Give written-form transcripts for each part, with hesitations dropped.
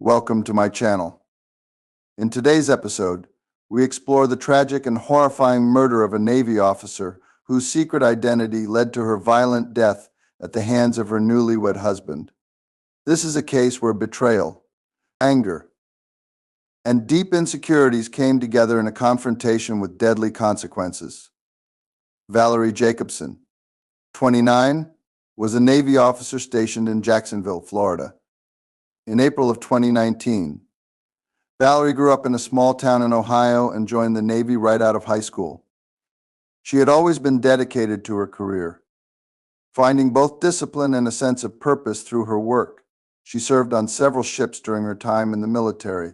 Welcome to my channel. In today's episode, we explore the tragic and horrifying murder of a Navy officer whose secret identity led to her violent death at the hands of her newlywed husband. This is a case where betrayal, anger, and deep insecurities came together in a confrontation with deadly consequences. Valerie Jacobson, 29, was a Navy officer stationed in Jacksonville, Florida. In April of 2019, Valerie grew up in a small town in Ohio and joined the Navy right out of high school. She had always been dedicated to her career, finding both discipline and a sense of purpose through her work. She served on several ships during her time in the military,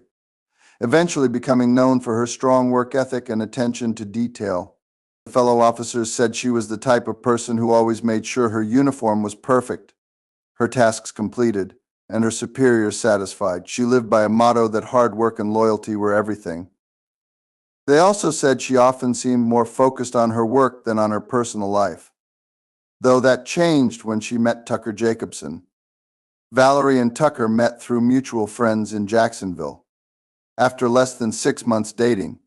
eventually becoming known for her strong work ethic and attention to detail. Fellow officers said she was the type of person who always made sure her uniform was perfect, her tasks completed, and her superiors satisfied. She lived by a motto that hard work and loyalty were everything. They also said she often seemed more focused on her work than on her personal life, though that changed when she met Tucker Jacobson. Valerie and Tucker met through mutual friends in Jacksonville. After less than 6 months dating,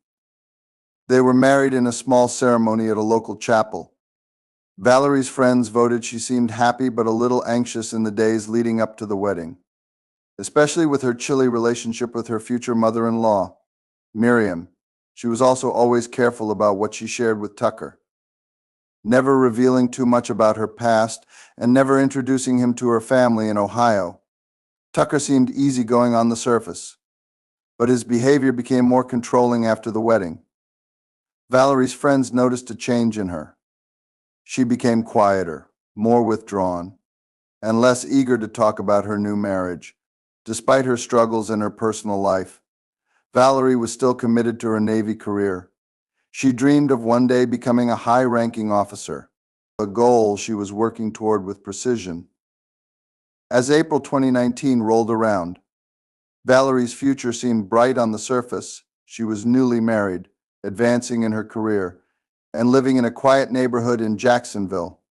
they were married in a small ceremony at a local chapel. Valerie's friends voted she seemed happy but a little anxious in the days leading up to the wedding, especially with her chilly relationship with her future mother-in-law, Miriam. She was also always careful about what she shared with Tucker, never revealing too much about her past and never introducing him to her family in Ohio. Tucker seemed easygoing on the surface, but his behavior became more controlling after the wedding. Valerie's friends noticed a change in her. She became quieter, more withdrawn, and less eager to talk about her new marriage. Despite her struggles in her personal life, Valerie was still committed to her Navy career. She dreamed of one day becoming a high-ranking officer, a goal she was working toward with precision. As April 2019 rolled around, Valerie's future seemed bright on the surface. She was newly married, advancing in her career, and living in a quiet neighborhood in Jacksonville.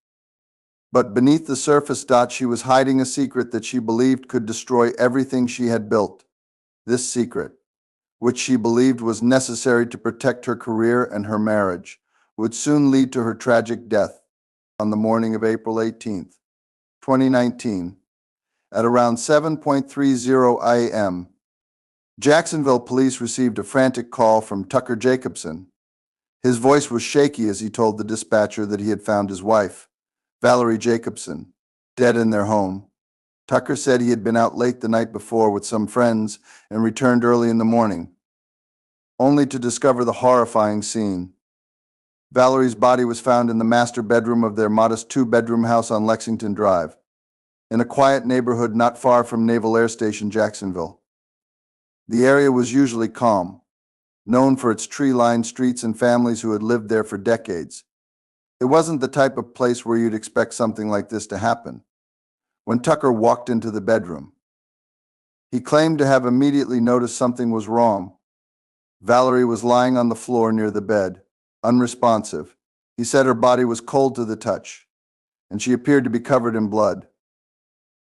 But beneath the surface, she was hiding a secret that she believed could destroy everything she had built. This secret, which she believed was necessary to protect her career and her marriage, would soon lead to her tragic death. On the morning of April 18th, 2019, at around 7:30 a.m., Jacksonville police received a frantic call from Tucker Jacobson. His voice was shaky as he told the dispatcher that he had found his wife, Valerie Jacobson, dead in their home. Tucker said he had been out late the night before with some friends and returned early in the morning, only to discover the horrifying scene. Valerie's body was found in the master bedroom of their modest two-bedroom house on Lexington Drive, in a quiet neighborhood not far from Naval Air Station, Jacksonville. The area was usually calm, known for its tree-lined streets and families who had lived there for decades. It wasn't the type of place where you'd expect something like this to happen. When Tucker walked into the bedroom, he claimed to have immediately noticed something was wrong. Valerie was lying on the floor near the bed, unresponsive. He said her body was cold to the touch, and she appeared to be covered in blood.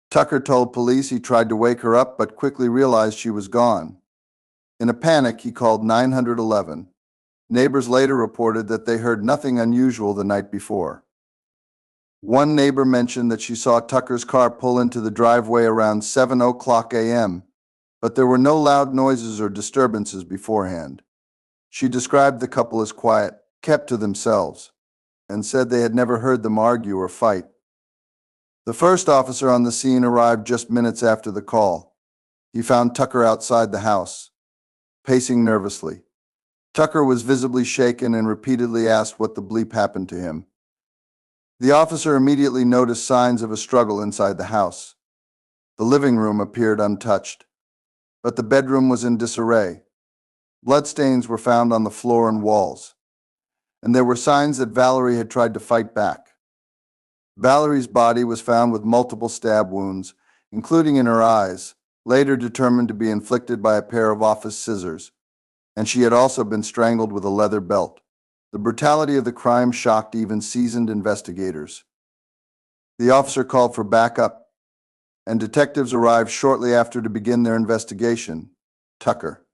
Tucker told police he tried to wake her up but quickly realized she was gone. In a panic, he called 911. Neighbors later reported that they heard nothing unusual the night before. One neighbor mentioned that she saw Tucker's car pull into the driveway around 7:00 a.m., but there were no loud noises or disturbances beforehand. She described the couple as quiet, kept to themselves, and said they had never heard them argue or fight. The first officer on the scene arrived just minutes after the call. He found Tucker outside the house, pacing nervously. Tucker was visibly shaken and repeatedly asked what the bleep happened to him. The officer immediately noticed signs of a struggle inside the house. The living room appeared untouched, but the bedroom was in disarray. Bloodstains were found on the floor and walls, and there were signs that Valerie had tried to fight back. Valerie's body was found with multiple stab wounds, including in her eyes, later determined to be inflicted by a pair of office scissors, and she had also been strangled with a leather belt. The brutality of the crime shocked even seasoned investigators. The officer called for backup, and detectives arrived shortly after to begin their investigation. Tucker,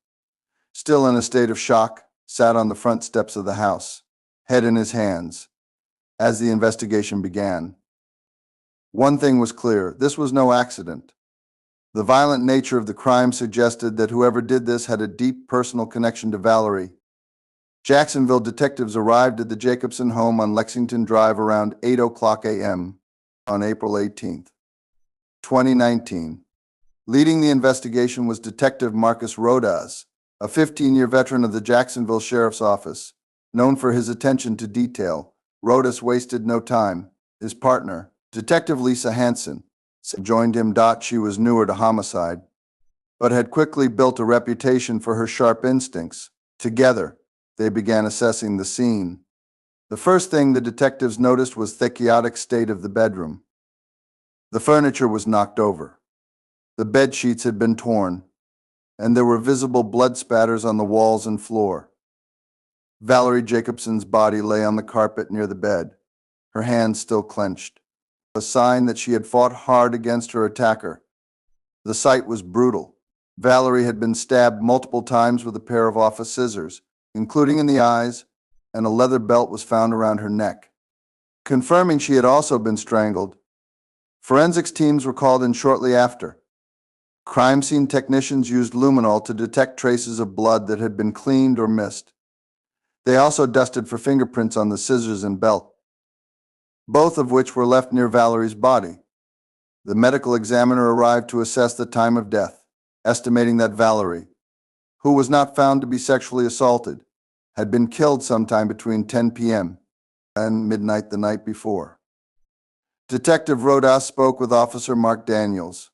still in a state of shock, sat on the front steps of the house, head in his hands, as the investigation began. One thing was clear: this was no accident. The violent nature of the crime suggested that whoever did this had a deep personal connection to Valerie. Jacksonville detectives arrived at the Jacobson home on Lexington Drive around 8:00 a.m. on April 18, 2019. Leading the investigation was Detective Marcus Rodas, a 15-year veteran of the Jacksonville Sheriff's Office. Known for his attention to detail, Rodas wasted no time. His partner, Detective Lisa Hansen, joined him. She was newer to homicide, but had quickly built a reputation for her sharp instincts. Together, they began assessing the scene. The first thing the detectives noticed was the chaotic state of the bedroom. The furniture was knocked over. The bed sheets had been torn, and there were visible blood spatters on the walls and floor. Valerie Jacobson's body lay on the carpet near the bed, her hands still clenched, a sign that she had fought hard against her attacker. The sight was brutal. Valerie had been stabbed multiple times with a pair of office scissors, including in the eyes, and a leather belt was found around her neck, confirming she had also been strangled. Forensics teams were called in shortly after. Crime scene technicians used luminol to detect traces of blood that had been cleaned or missed. They also dusted for fingerprints on the scissors and belt, both of which were left near Valerie's body. The medical examiner arrived to assess the time of death, estimating that Valerie, who was not found to be sexually assaulted, had been killed sometime between 10 p.m. and midnight the night before. Detective Rodas spoke with Officer Mark Daniels,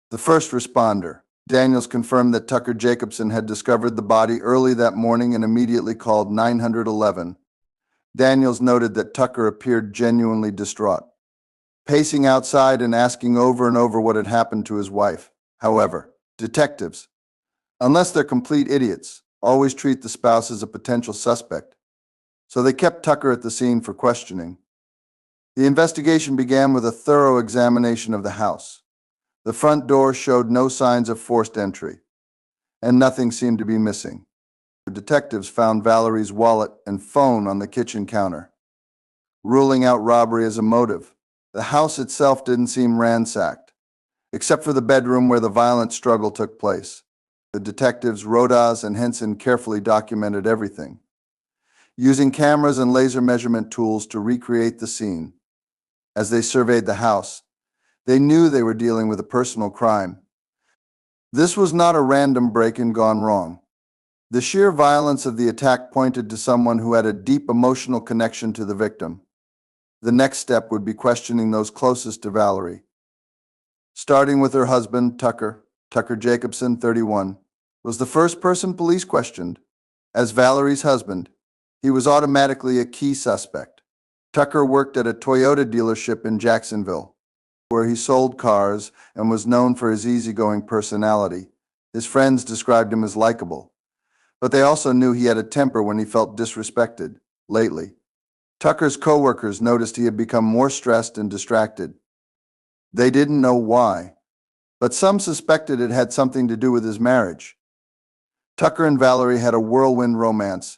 the first responder. Daniels confirmed that Tucker Jacobson had discovered the body early that morning and immediately called 911. Daniels noted that Tucker appeared genuinely distraught, pacing outside and asking over and over what had happened to his wife. However, detectives, unless they're complete idiots, always treat the spouse as a potential suspect, so they kept Tucker at the scene for questioning. The investigation began with a thorough examination of the house. The front door showed no signs of forced entry, and nothing seemed to be missing. The detectives found Valerie's wallet and phone on the kitchen counter, ruling out robbery as a motive. The house itself didn't seem ransacked, except for the bedroom where the violent struggle took place. The detectives Rodas and Henson carefully documented everything, using cameras and laser measurement tools to recreate the scene. As they surveyed the house, they knew they were dealing with a personal crime. This was not a random break-in gone wrong. The sheer violence of the attack pointed to someone who had a deep emotional connection to the victim. The next step would be questioning those closest to Valerie, starting with her husband, Tucker. Tucker Jacobson, 31, was the first person police questioned. As Valerie's husband, he was automatically a key suspect. Tucker worked at a Toyota dealership in Jacksonville, where he sold cars and was known for his easygoing personality. His friends described him as likable, but they also knew he had a temper when he felt disrespected. Lately, Tucker's coworkers noticed he had become more stressed and distracted. They didn't know why, but some suspected it had something to do with his marriage. Tucker and Valerie had a whirlwind romance.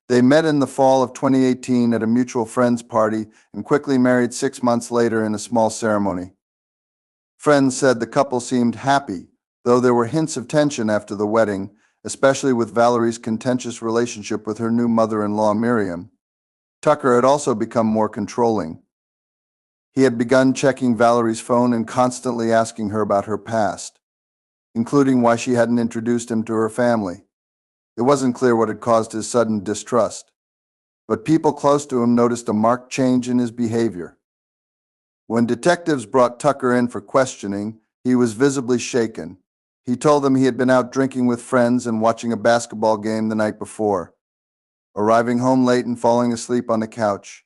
They met in the fall of 2018 at a mutual friend's party and quickly married 6 months later in a small ceremony. Friends said the couple seemed happy, though there were hints of tension after the wedding, especially with Valerie's contentious relationship with her new mother-in-law, Miriam. Tucker had also become more controlling. He had begun checking Valerie's phone and constantly asking her about her past, including why she hadn't introduced him to her family. It wasn't clear what had caused his sudden distrust, but people close to him noticed a marked change in his behavior. When detectives brought Tucker in for questioning, he was visibly shaken. He told them he had been out drinking with friends and watching a basketball game the night before, arriving home late and falling asleep on the couch.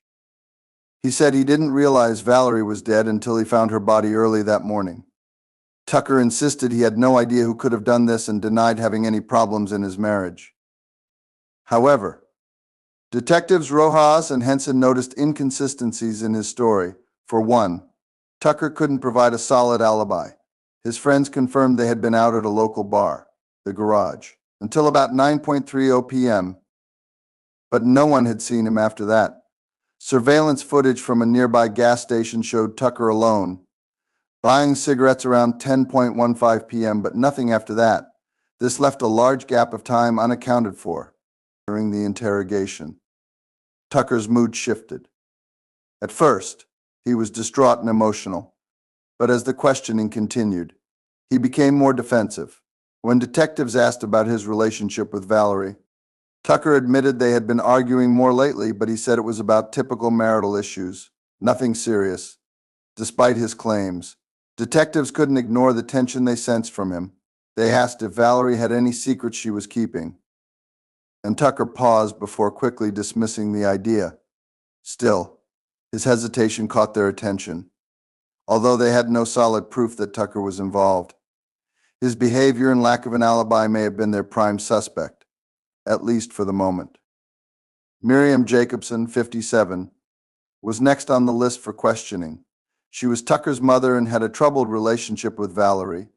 He said he didn't realize Valerie was dead until he found her body early that morning. Tucker insisted he had no idea who could have done this and denied having any problems in his marriage. However, detectives Rojas and Henson noticed inconsistencies in his story. For one, Tucker couldn't provide a solid alibi. His friends confirmed they had been out at a local bar, the Garage, until about 9:30 p.m., but no one had seen him after that. Surveillance footage from a nearby gas station showed Tucker alone, buying cigarettes around 10:15 p.m., but nothing after that. This left a large gap of time unaccounted for. During the interrogation, Tucker's mood shifted. At first, he was distraught and emotional, but as the questioning continued, he became more defensive. When detectives asked about his relationship with Valerie, Tucker admitted they had been arguing more lately, but he said it was about typical marital issues, nothing serious. Despite his claims, detectives couldn't ignore the tension they sensed from him. They asked if Valerie had any secrets she was keeping, and Tucker paused before quickly dismissing the idea. Still, his hesitation caught their attention, although they had no solid proof that Tucker was involved. His behavior and lack of an alibi may have been their prime suspect, at least for the moment. Miriam Jacobson, 57, was next on the list for questioning. She was Tucker's mother and had a troubled relationship with Valerie,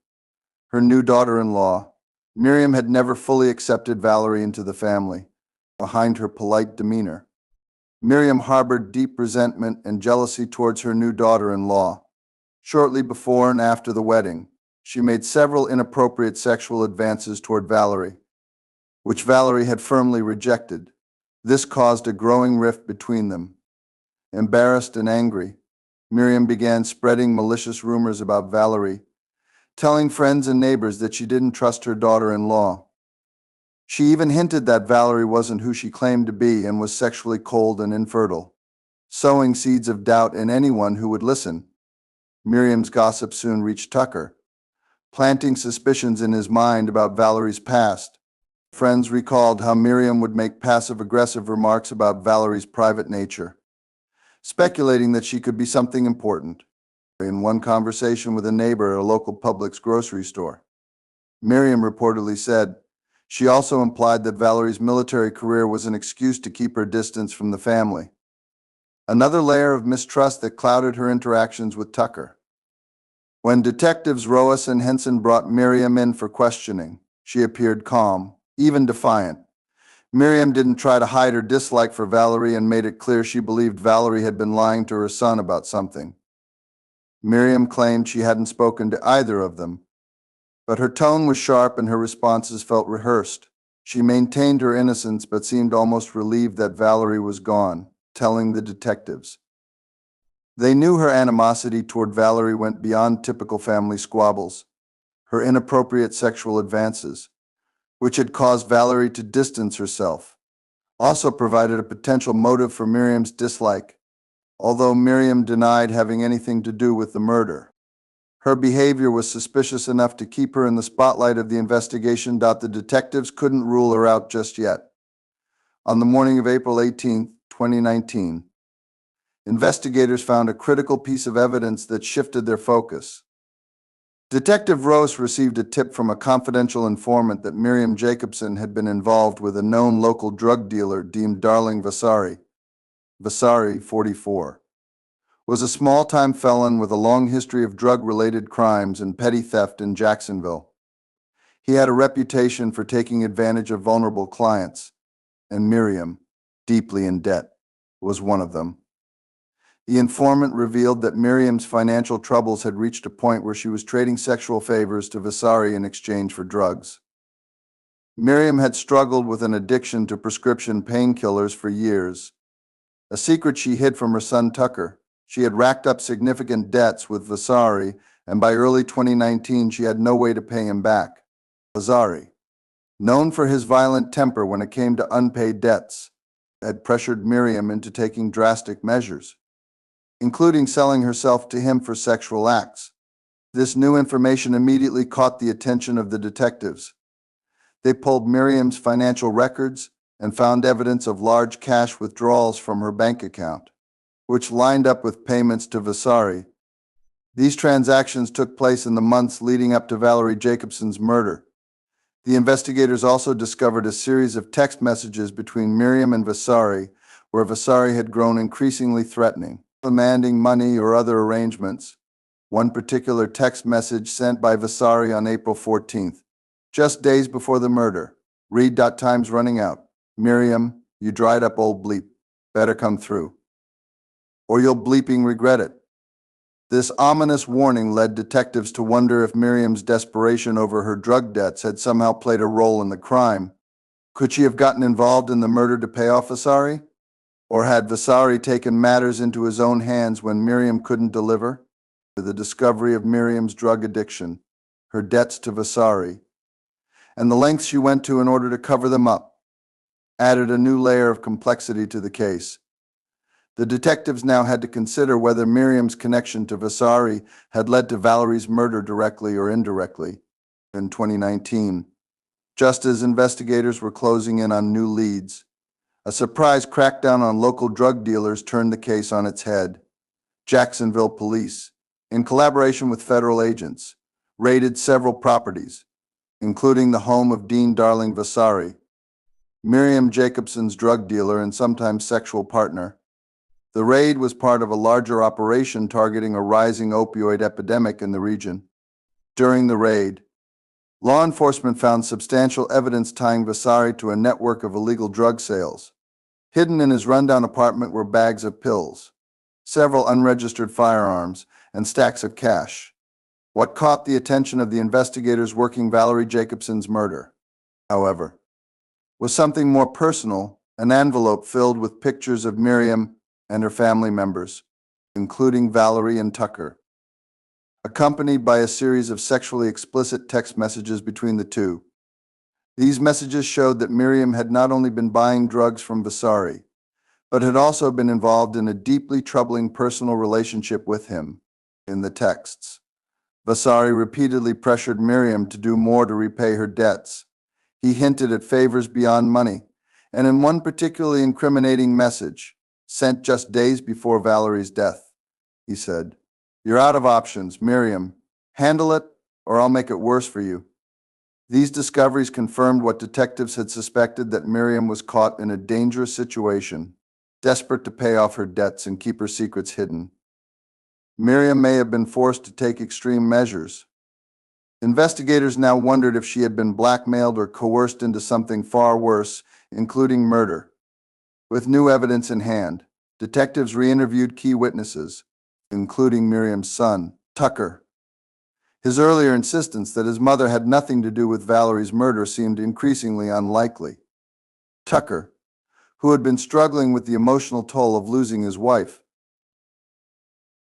her new daughter-in-law. Miriam had never fully accepted Valerie into the family. Behind her polite demeanor, Miriam harbored deep resentment and jealousy towards her new daughter-in-law. Shortly before and after the wedding, she made several inappropriate sexual advances toward Valerie, which Valerie had firmly rejected. This caused a growing rift between them. Embarrassed and angry, Miriam began spreading malicious rumors about Valerie, telling friends and neighbors that she didn't trust her daughter-in-law. She even hinted that Valerie wasn't who she claimed to be and was sexually cold and infertile, sowing seeds of doubt in anyone who would listen. Miriam's gossip soon reached Tucker, planting suspicions in his mind about Valerie's past. Friends recalled how Miriam would make passive-aggressive remarks about Valerie's private nature, speculating that she could be something important. In one conversation with a neighbor at a local Publix grocery store, Miriam reportedly said she also implied that Valerie's military career was an excuse to keep her distance from the family. Another layer of mistrust that clouded her interactions with Tucker. When detectives Roas and Henson brought Miriam in for questioning, she appeared calm, even defiant. Miriam didn't try to hide her dislike for Valerie and made it clear she believed Valerie had been lying to her son about something. Miriam claimed she hadn't spoken to either of them, but her tone was sharp and her responses felt rehearsed. She maintained her innocence but seemed almost relieved that Valerie was gone, telling the detectives. They knew her animosity toward Valerie went beyond typical family squabbles. Her inappropriate sexual advances, which had caused Valerie to distance herself, also provided a potential motive for Miriam's dislike, although Miriam denied having anything to do with the murder. Her behavior was suspicious enough to keep her in the spotlight of the investigation. The detectives couldn't rule her out just yet. On the morning of April 18, 2019, investigators found a critical piece of evidence that shifted their focus. Detective Rose received a tip from a confidential informant that Miriam Jacobson had been involved with a known local drug dealer deemed Darling Vasari. Vasari, 44, was a small-time felon with a long history of drug-related crimes and petty theft in Jacksonville. He had a reputation for taking advantage of vulnerable clients, and Miriam, deeply in debt, was one of them. The informant revealed that Miriam's financial troubles had reached a point where she was trading sexual favors to Vasari in exchange for drugs. Miriam had struggled with an addiction to prescription painkillers for years, a secret she hid from her son Tucker. She had racked up significant debts with Vasari, and by early 2019 she had no way to pay him back. Vasari, known for his violent temper when it came to unpaid debts, had pressured Miriam into taking drastic measures, including selling herself to him for sexual acts. This new information immediately caught the attention of the detectives. They pulled Miriam's financial records and found evidence of large cash withdrawals from her bank account, which lined up with payments to Vasari. These transactions took place in the months leading up to Valerie Jacobson's murder. The investigators also discovered a series of text messages between Miriam and Vasari, where Vasari had grown increasingly threatening, demanding money or other arrangements. One particular text message sent by Vasari on April 14th, just days before the murder. Read. Time's running out. Miriam, you dried up old bleep. Better come through, or you'll bleeping regret it. This ominous warning led detectives to wonder if Miriam's desperation over her drug debts had somehow played a role in the crime. Could she have gotten involved in the murder to pay off Vasari? Or had Vasari taken matters into his own hands when Miriam couldn't deliver? The discovery of Miriam's drug addiction, her debts to Vasari, and the lengths she went to in order to cover them up, added a new layer of complexity to the case. The detectives now had to consider whether Miriam's connection to Vasari had led to Valerie's murder directly or indirectly. In 2019, just as investigators were closing in on new leads, a surprise crackdown on local drug dealers turned the case on its head. Jacksonville police, in collaboration with federal agents, raided several properties, including the home of Dean Darling Vasari, Miriam Jacobson's drug dealer and sometimes sexual partner. The raid was part of a larger operation targeting a rising opioid epidemic in the region. During the raid, law enforcement found substantial evidence tying Vasari to a network of illegal drug sales. Hidden in his rundown apartment were bags of pills, several unregistered firearms, and stacks of cash. What caught the attention of the investigators working Valerie Jacobson's murder, however, was something more personal, an envelope filled with pictures of Miriam and her family members, including Valerie and Tucker, accompanied by a series of sexually explicit text messages between the two. These messages showed that Miriam had not only been buying drugs from Vasari, but had also been involved in a deeply troubling personal relationship with him. In the texts, Vasari repeatedly pressured Miriam to do more to repay her debts. He hinted at favors beyond money, and in one particularly incriminating message, sent just days before Valerie's death, he said, "You're out of options, Miriam. Handle it, or I'll make it worse for you." These discoveries confirmed what detectives had suspected, that Miriam was caught in a dangerous situation, desperate to pay off her debts and keep her secrets hidden. Miriam may have been forced to take extreme measures. Investigators now wondered if she had been blackmailed or coerced into something far worse, including murder. With new evidence in hand, detectives re-interviewed key witnesses, including Miriam's son, Tucker. His earlier insistence that his mother had nothing to do with Valerie's murder seemed increasingly unlikely. Tucker, who had been struggling with the emotional toll of losing his wife,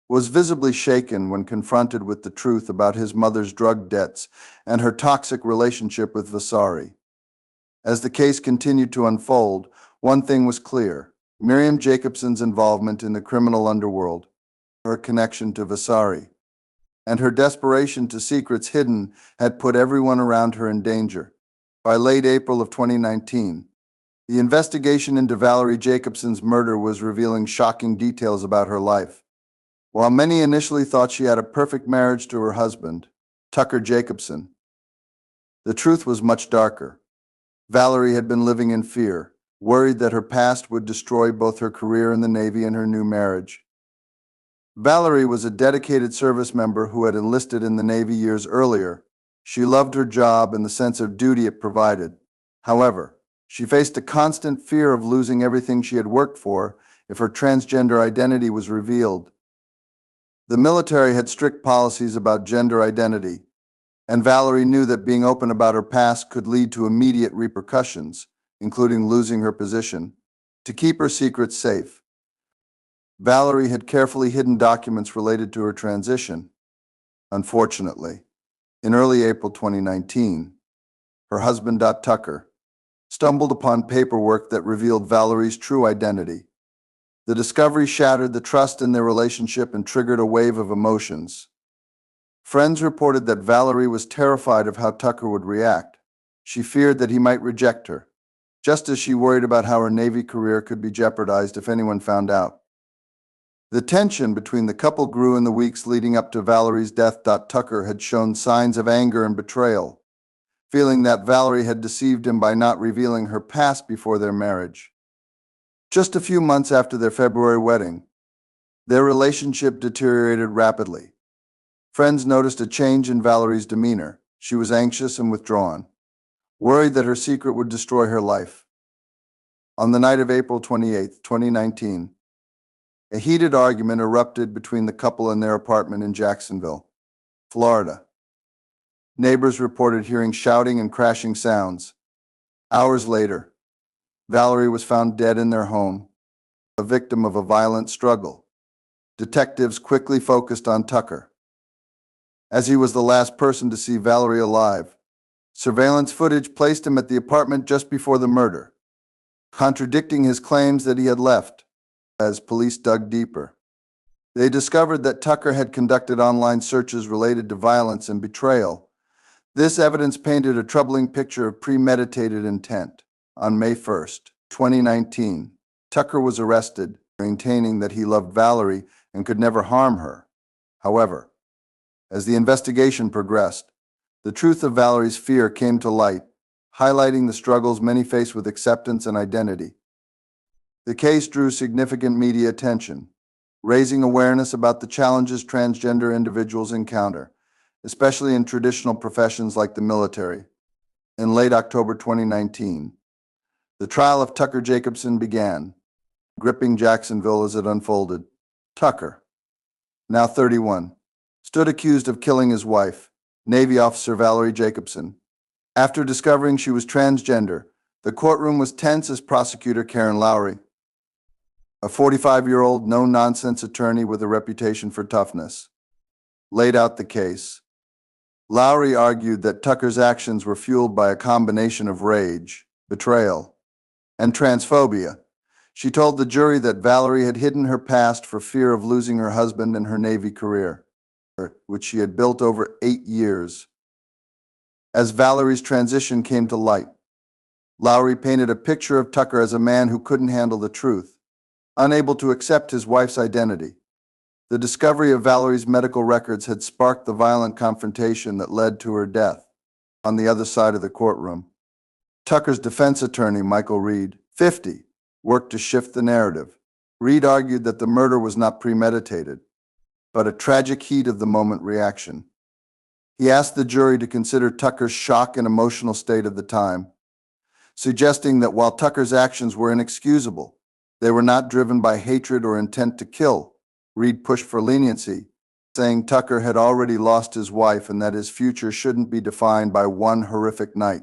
was visibly shaken when confronted with the truth about his mother's drug debts and her toxic relationship with Vasari. As the case continued to unfold, one thing was clear: Miriam Jacobson's involvement in the criminal underworld, her connection to Vasari, and her desperation to secrets hidden had put everyone around her in danger. By late April of 2019, the investigation into Valerie Jacobson's murder was revealing shocking details about her life. While many initially thought she had a perfect marriage to her husband, Tucker Jacobson, the truth was much darker. Valerie had been living in fear, worried that her past would destroy both her career in the Navy and her new marriage. Valerie was a dedicated service member who had enlisted in the Navy years earlier. She loved her job and the sense of duty it provided. However, she faced a constant fear of losing everything she had worked for if her transgender identity was revealed. The military had strict policies about gender identity, and Valerie knew that being open about her past could lead to immediate repercussions, including losing her position. To keep her secrets safe, Valerie had carefully hidden documents related to her transition. Unfortunately, in early April 2019, her husband, Tucker, stumbled upon paperwork that revealed Valerie's true identity. The discovery shattered the trust in their relationship and triggered a wave of emotions. Friends reported that Valerie was terrified of how Tucker would react. She feared that he might reject her, just as she worried about how her Navy career could be jeopardized if anyone found out. The tension between the couple grew in the weeks leading up to Valerie's death. Tucker had shown signs of anger and betrayal, feeling that Valerie had deceived him by not revealing her past before their marriage. Just a few months after their February wedding, their relationship deteriorated rapidly. Friends noticed a change in Valerie's demeanor. She was anxious and withdrawn, worried that her secret would destroy her life. On the night of April 28, 2019, a heated argument erupted between the couple in their apartment in Jacksonville, Florida. Neighbors reported hearing shouting and crashing sounds. Hours later, Valerie was found dead in their home, a victim of a violent struggle. Detectives quickly focused on Tucker, as he was the last person to see Valerie alive. Surveillance footage placed him at the apartment just before the murder, contradicting his claims that he had left. As police dug deeper, they discovered that Tucker had conducted online searches related to violence and betrayal. This evidence painted a troubling picture of premeditated intent. On May 1st, 2019, Tucker was arrested, maintaining that he loved Valerie and could never harm her. However, as the investigation progressed, the truth of Valerie's fear came to light, highlighting the struggles many face with acceptance and identity. The case drew significant media attention, raising awareness about the challenges transgender individuals encounter, especially in traditional professions like the military. In late October 2019, the trial of Tucker Jacobson began, gripping Jacksonville as it unfolded. Tucker, now 31, stood accused of killing his wife, Navy officer Valerie Jacobson. After discovering she was transgender, the courtroom was tense as prosecutor Karen Lowry, a 45-year-old no-nonsense attorney with a reputation for toughness, laid out the case. Lowry argued that Tucker's actions were fueled by a combination of rage, betrayal, and transphobia. She told the jury that Valerie had hidden her past for fear of losing her husband and her Navy career, which she had built over 8 years. As Valerie's transition came to light, Lowry painted a picture of Tucker as a man who couldn't handle the truth, unable to accept his wife's identity. The discovery of Valerie's medical records had sparked the violent confrontation that led to her death. On the other side of the courtroom, Tucker's defense attorney, Michael Reed, 50, worked to shift the narrative. Reed argued that the murder was not premeditated, but a tragic heat-of-the-moment reaction. He asked the jury to consider Tucker's shock and emotional state of the time, suggesting that while Tucker's actions were inexcusable, they were not driven by hatred or intent to kill. Reed pushed for leniency, saying Tucker had already lost his wife and that his future shouldn't be defined by one horrific night.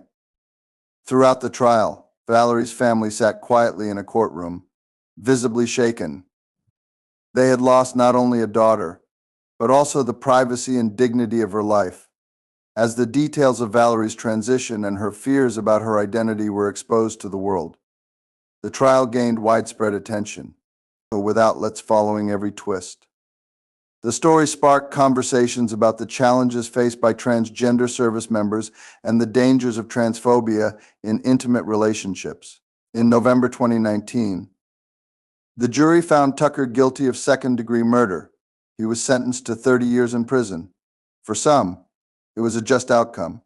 Throughout the trial, Valerie's family sat quietly in a courtroom, visibly shaken. They had lost not only a daughter, but also the privacy and dignity of her life. As the details of Valerie's transition and her fears about her identity were exposed to the world, the trial gained widespread attention, with outlets following every twist. The story sparked conversations about the challenges faced by transgender service members and the dangers of transphobia in intimate relationships. In November 2019, the jury found Tucker guilty of second-degree murder. He was sentenced to 30 years in prison. For some, it was a just outcome,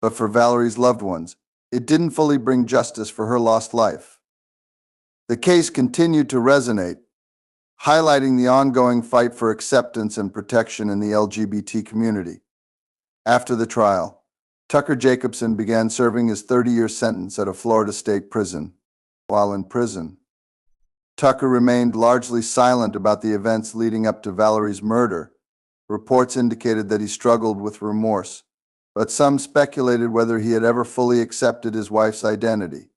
but for Valerie's loved ones, it didn't fully bring justice for her lost life. The case continued to resonate, highlighting the ongoing fight for acceptance and protection in the LGBT community. After the trial, Tucker Jacobson began serving his 30-year sentence at a Florida state prison. While in prison, Tucker remained largely silent about the events leading up to Valerie's murder. Reports indicated that he struggled with remorse, but some speculated whether he had ever fully accepted his wife's identity.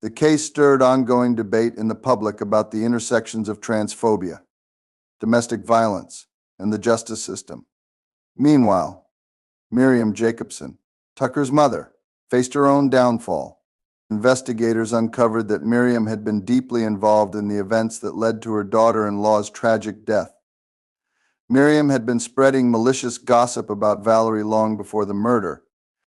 The case stirred ongoing debate in the public about the intersections of transphobia, domestic violence, and the justice system. Meanwhile, Miriam Jacobson, Tucker's mother, faced her own downfall. Investigators uncovered that Miriam had been deeply involved in the events that led to her daughter-in-law's tragic death. Miriam had been spreading malicious gossip about Valerie long before the murder,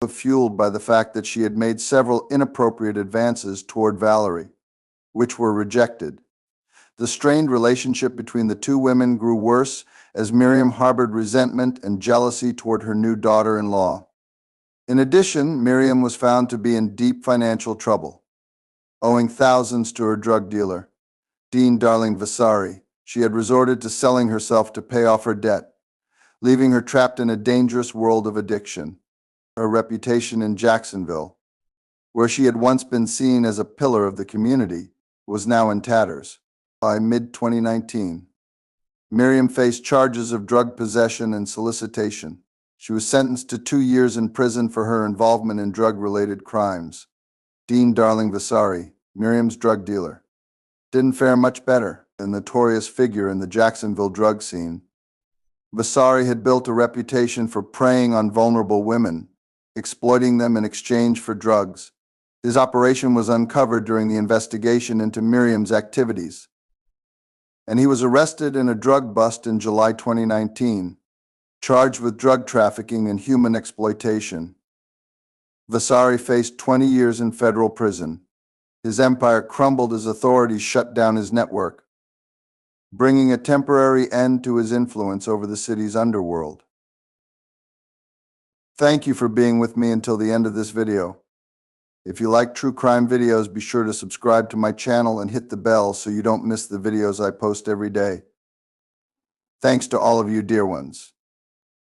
fueled by the fact that she had made several inappropriate advances toward Valerie, which were rejected. The strained relationship between the two women grew worse as Miriam harbored resentment and jealousy toward her new daughter-in-law. In addition, Miriam was found to be in deep financial trouble, owing thousands to her drug dealer, Dean Darling Vasari. She had resorted to selling herself to pay off her debt, leaving her trapped in a dangerous world of addiction. Her reputation in Jacksonville, where she had once been seen as a pillar of the community, was now in tatters. By mid-2019, Miriam faced charges of drug possession and solicitation. She was sentenced to 2 years in prison for her involvement in drug-related crimes. Dean Darling Vasari, Miriam's drug dealer, didn't fare much better, a notorious figure in the Jacksonville drug scene. Vasari had built a reputation for preying on vulnerable women, exploiting them in exchange for drugs. His operation was uncovered during the investigation into Miriam's activities, and he was arrested in a drug bust in July 2019, charged with drug trafficking and human exploitation. Vasari faced 20 years in federal prison. His empire crumbled as authorities shut down his network, bringing a temporary end to his influence over the city's underworld. Thank you for being with me until the end of this video. If you like true crime videos, be sure to subscribe to my channel and hit the bell so you don't miss the videos I post every day. Thanks to all of you dear ones.